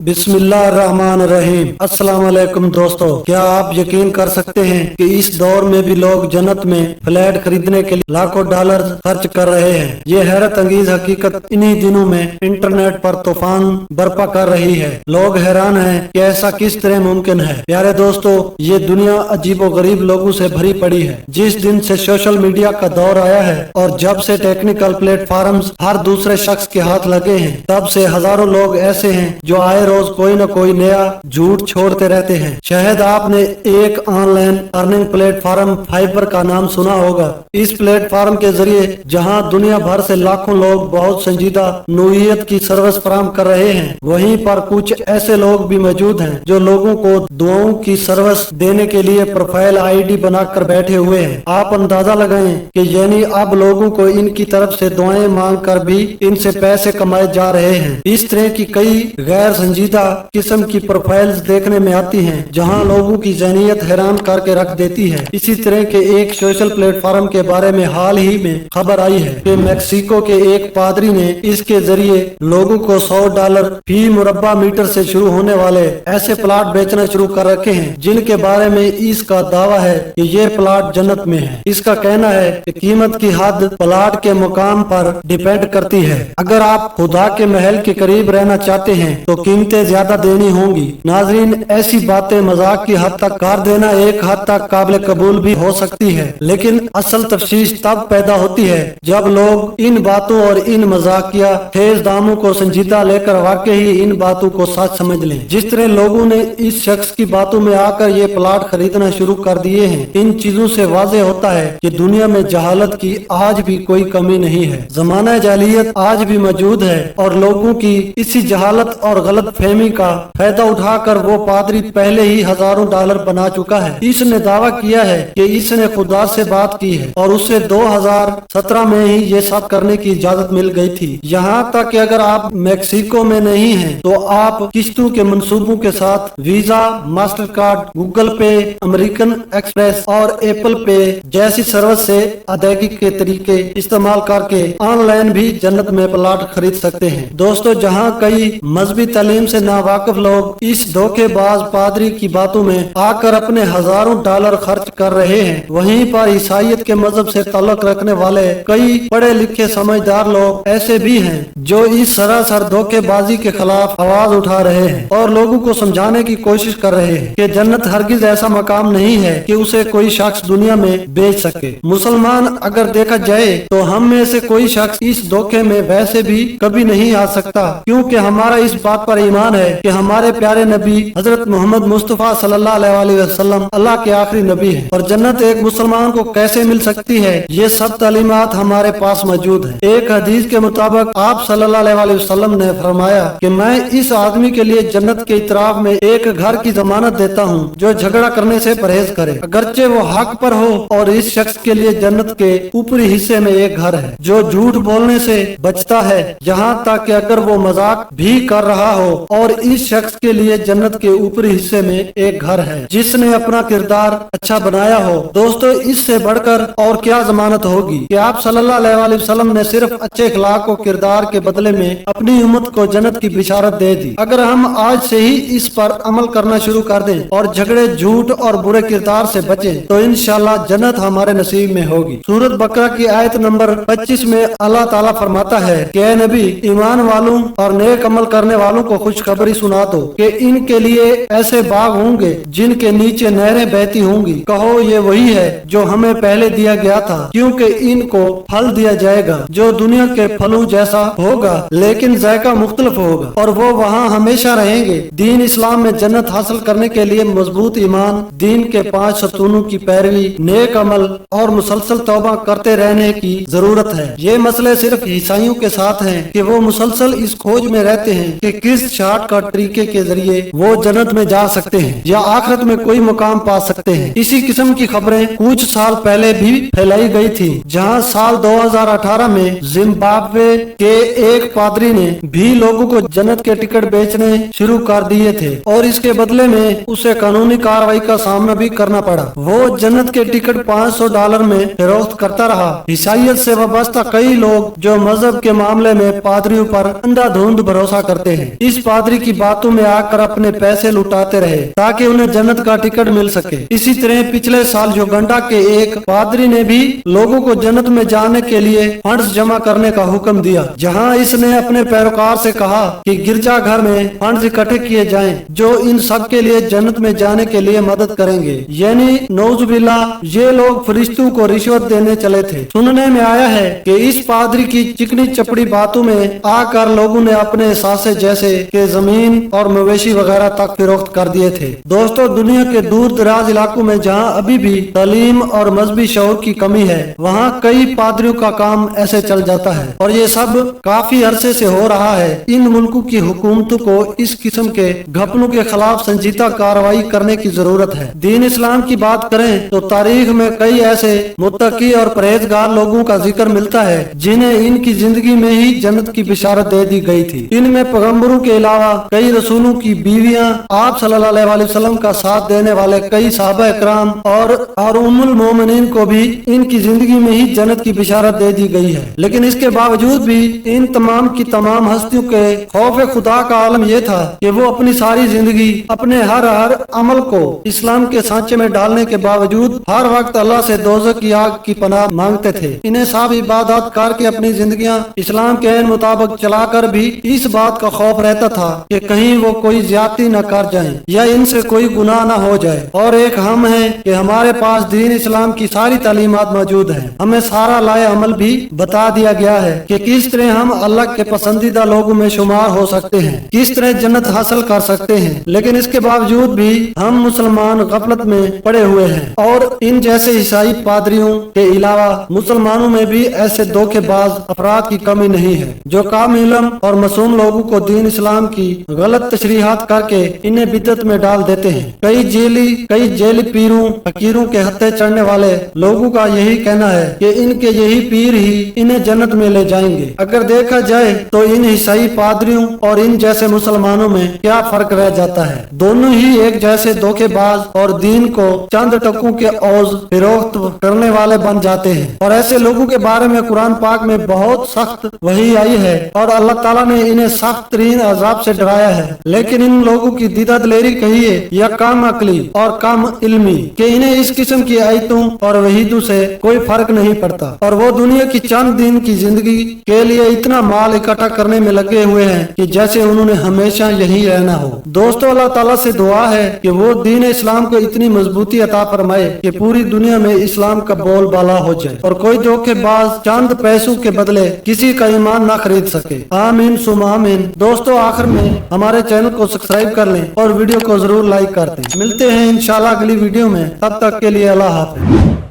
बिस्मिल्लाहिर्रहमानिर्रहीम। अस्सलाम वालेकुम दोस्तों, क्या आप यकीन कर सकते हैं कि इस दौर में भी लोग जन्नत में फ्लैट खरीदने के लिए लाखों डॉलर खर्च कर रहे हैं। ये हैरत अंगेज हकीकत इन्हीं दिनों में इंटरनेट पर तूफान बर्पा कर रही है। लोग हैरान हैं कि ऐसा किस तरह मुमकिन है। प्यारे दोस्तों, ये दुनिया अजीबो गरीब लोगों से भरी पड़ी है। जिस दिन से सोशल मीडिया का दौर आया है और जब से टेक्निकल प्लेटफॉर्म्स हर दूसरे शख्स के हाथ लगे हैं, तब से हजारों लोग ऐसे हैं जो आए रोज कोई न कोई नया झूठ छोड़ते रहते हैं। शायद आपने एक ऑनलाइन अर्निंग प्लेटफॉर्म फाइवर का नाम सुना होगा। इस प्लेटफॉर्म के जरिए जहां दुनिया भर से लाखों लोग बहुत संजीदा नौइयत की सर्विस फराहम कर रहे हैं, वहीं पर कुछ ऐसे लोग भी मौजूद हैं जो लोगों को दुआओं की सर्विस देने के लिए प्रोफाइल आईडी बनाकर बैठे हुए हैं। आप अंदाजा लगाएं कि यानी अब लोगों को इनकी तरफ से दुआएं मांग कर भी इनसे पैसे कमाए जा रहे हैं। इस तरह की कई गैर संजीदा किस्म की प्रोफाइल्स देखने में आती हैं, जहां लोगों की ज़हनियत हैरान करके रख देती है। इसी तरह के एक सोशल प्लेटफॉर्म के बारे में हाल ही में खबर आई है कि मैक्सिको के एक पादरी ने इसके जरिए लोगों को $100 फी मुरब्बा मीटर से शुरू होने वाले ऐसे प्लाट बेचना शुरू कर रखे हैं, जिनके बारे में इसका दावा है कि ये प्लाट जन्नत में है। इसका कहना है कि कीमत की हद प्लाट के मुकाम पर डिपेंड करती है। अगर आप खुदा के महल के करीब रहना चाहते हैं तो कीमतें ज्यादा देनी होंगी। नाजरीन, ऐसी बातें मजाक की हद तक कर देना एक हद तक काबिल कबूल भी हो सकती है, लेकिन असल तफ्तीश तब पैदा होती है जब लोग इन बातों और इन मजाकिया ठेस दामों को संजीदा लेकर वाकई ही इन बातों को सच समझ लें। जिस तरह लोगों ने इस शख्स की बातों में आकर ये प्लाट खरीदना शुरू कर दिए हैं, इन चीजों से वाज़ेह होता है कि दुनिया में जहालत की आज भी कोई कमी नहीं है। जमाना जालियत आज भी मौजूद है और लोगों की इसी जहालत और गलत फहमी का फायदा उठाकर वो पादरी पहले ही हजारों डॉलर बना चुका है। इसने दावा किया है कि इसने खुदा से बात की है और उसे 2017 में ही ये सब करने की इजाजत मिल गई थी। यहाँ तक कि अगर आप मैक्सिको में नहीं हैं तो आप किस्तों के मंसूबों के साथ वीजा, मास्टर कार्ड, गूगल पे, अमेरिकन एक्सप्रेस और एप्पल पे जैसी सर्विस से अदायगी के तरीके इस्तेमाल करके ऑनलाइन भी जन्नत में प्लाट खरीद सकते हैं। दोस्तों, जहाँ कई मजहबी तालीम से नावाकिफ लोग इस धोखेबाज पादरी की बातों में आकर अपने हजारों डॉलर खर्च कर रहे हैं, वहीं पर ईसाइयत के मजहब से ताल्लुक रखने वाले कई पढ़े लिखे समझदार लोग ऐसे भी हैं जो इस सरासर धोखेबाजी के खिलाफ आवाज उठा रहे हैं और लोगों को समझाने की कोशिश कर रहे हैं कि जन्नत हरगिज ऐसा मकाम नहीं है कि उसे कोई शख्स दुनिया में बेच सके। मुसलमान अगर देखा जाए तो हम में से कोई शख्स इस धोखे में वैसे भी कभी नहीं आ सकता, क्योंकि हमारा इस बात पर ईमान है कि हमारे प्यारे नबी हजरत मोहम्मद मुस्तफा सल्लल्लाहु अलैहि वसल्लम अल्लाह के आखिरी नबी हैं और जन्नत एक मुसलमान को कैसे मिल सकती है, ये सब तालीमात हमारे पास मौजूद है। एक हदीस के मुताबिक आप सल्लल्लाहु अलैहि वसल्लम ने फरमाया कि मैं इस आदमी के लिए जन्नत के इतराफ में एक घर की जमानत देता हूँ जो झगड़ा करने से परहेज करे, अगरचे वो हक पर हो, और इस शख्स के लिए जन्नत के ऊपरी हिस्से में एक घर है जो झूठ बोलने से बचता है, यहाँ तक कि अगर वो मजाक भी कर रहा हो, और इस शख्स के लिए जन्नत के ऊपरी हिस्से में एक घर है जिसने अपना किरदार अच्छा बनाया हो। दोस्तों, इससे बढ़कर और क्या जमानत होगी कि आप सल्लल्लाहु अलैहि वसल्लम ने सिर्फ अच्छे अखलाक और किरदार के बदले में अपनी उम्मत को जन्नत की बिशारत दे दी। अगर हम आज से ही इस पर अमल करना शुरू कर दें और झगड़े, झूठ और बुरे किरदार से बचें तो इंशाल्लाह जन्नत हमारे नसीब में होगी। सूरत बकरा की आयत नंबर 25 में अल्लाह ताला फरमाता है कि ऐ नबी, ईमान वालों और नेक अमल करने वालों को खुशखबरी सुना दो कि इनके लिए ऐसे बाग होंगे जिनके नीचे नहरें बहती होंगी। कहो ये वही है जो हमें पहले दिया गया था, क्योंकि इनको फल दिया जाएगा जो दुनिया के फलों जैसा होगा, लेकिन जायका मुख्तलिफ होगा, और वो वहाँ हमेशा रहेंगे। दीन इस्लाम में जन्नत हासिल करने के लिए मजबूत ईमान, दीन के 5 सतूनों की पैरवी, नेक अमल और मुसलसल तौबा करते रहने की जरूरत है। ये मसले सिर्फ ईसाइयों के साथ हैं कि वो मुसलसल इस खोज में रहते हैं कि किस शॉर्टकट तरीके के जरिए वो जन्नत में जा सकते हैं या आखिरत में कोई मुकाम पा सकते हैं। इसी किस्म की खबरें कुछ साल पहले भी फैलाई गई थी, जहां साल 2018 में जिम्बाब्वे के एक पादरी ने भी लोगों को जन्नत के टिकट बेचने शुरू कर दिए थे और इसके बदले में उसे कानूनी कार्रवाई का सामना भी करना पड़ा। वो जन्नत के टिकट $500 में फरोख्त करता रहा। ईसाइयत से वाबस्ता कई लोग जो मजहब के मामले में पादरियों पर अंधाधुंध भरोसा करते हैं, इस पादरी की बातों में आकर अपने पैसे लुटाते रहे ताकि उन्हें जन्नत का टिकट मिल सके। इसी तरह पिछले साल युगांडा के एक पादरी ने भी लोगों को जन्नत में जाने के लिए फंड्स जमा करने का हुक्म दिया, जहां इसने अपने पैरोकार से कहा कि गिरजा घर में फंड्स इकट्ठे किए जाएं जो इन सब के लिए जन्नत में जाने के लिए मदद करेंगे। यानी नौजुबिल्ला ये लोग फरिश्तों को रिश्वत देने चले थे। सुनने में आया है कि इस पादरी की चिकनी चपड़ी बातों में आकर लोगों ने अपने सासे जैसे के जमीन और मवेशी वगैरह तक फिरोख्त कर दिए थे। दोस्तों, दुनिया के दूर दराज इलाकों में जहां अभी भी तालीम और मजहबी शऊर की कमी है, वहां कई पादरियों का काम ऐसे चल जाता है और ये सब काफी अरसे से हो रहा है। इन मुल्कों की हुकूमतों को इस किस्म के घपलों के खिलाफ संजीदा कार्रवाई करने की जरूरत है। दीन इस्लाम की बात करें तो तारीख में कई ऐसे मुत्तकी और परहेजगार लोगों का जिक्र मिलता है जिन्हें इनकी जिंदगी में ही जन्नत की बिशारत दे दी गई थी। इनमें पैगंबरों के अलावा कई रसूलों की बीवियां, आप सल्लल्लाहु अलैहि वसल्लम का साथ देने वाले कई सहाबा इकराम और उम्मुल मोमिनीन को भी इनकी जिंदगी में ही जन्नत की बिशारत दे दी गई है। लेकिन इसके बावजूद भी इन तमाम की तमाम हस्तियों के खौफ खुदा का आलम यह था कि वो अपनी सारी जिंदगी अपने हर अमल को इस्लाम के सांचे में डालने के बावजूद हर वक्त अल्लाह से दोज़ख की आग की पनाह मांगते थे। इन्हें सब इबादत करके अपनी जिंदगियां इस्लाम के ऐन मुताबिक चलाकर भी इस बात का खौफ रहता था कि कहीं वो कोई ज्यादती न कर जाएं या इनसे कोई गुनाह न हो जाए। और एक हम है कि हमारे पास दीन इस्लाम की सारी तालीमात मौजूद है। हमें सारा लाए अमल भी बता दिया गया है कि किस तरह हम अल्लाह के पसंदीदा लोगों में शुमार हो सकते हैं, किस तरह जन्नत हासिल कर सकते हैं। लेकिन इसके बावजूद भी हम मुसलमान गफलत में पड़े हुए हैं और इन जैसे ईसाई पादरियों के अलावा मुसलमानों में भी ऐसे धोखेबाज अफराद की कमी नहीं है जो काम इल्म और मासूम लोगों को दीन इस्लाम की गलत तशरीहात करके इन्हें बिदअत में डाल देते हैं। कई जेली पीरों फकीरों के हत्थे चढ़ने वाले लोगों का यही कहना है कि इनके यही पीर ही इन्हें जन्नत में ले जाएंगे। अगर देखा जाए तो इन ईसाई पादरियों और इन जैसे मुसलमानों में क्या फर्क रह जाता है। दोनों ही एक जैसे धोखेबाज और दीन को चंद टकों के औज फिरोख्त करने वाले बन जाते हैं। और ऐसे लोगों के बारे में कुरान पाक में बहुत सख्त वही आई है और अल्लाह ताला ने इन्हें सख्त तरीन अजाब से डराया है। लेकिन इन लोगों की दीदा दिलेरी कहिए या कम अकली और कम इल्मी कि इन्हें इस किस्म की आयतों और वहीदों से कोई फर्क नहीं पड़ता और वो दुनिया की चंद दिन की जिंदगी के लिए इतना माल इकट्ठा करने में लगे हुए हैं कि जैसे उन्होंने हमेशा यही रहना हो। दोस्तों, अल्लाह ताला से दुआ है कि वो दीन इस्लाम को इतनी मजबूती अता फरमाए कि पूरी दुनिया में इस्लाम का बोलबाला हो जाए और कोई धोखेबाज चंद पैसों के बदले किसी का ईमान न खरीद सके। आमीन सुमा आमीन। दोस्तों, आखिर में हमारे चैनल को सब्सक्राइब कर लें और वीडियो को जरूर लाइक कर दें। मिलते हैं इंशाल्लाह अगली वीडियो में, तब तक के लिए अल्लाह हाफ़िज़।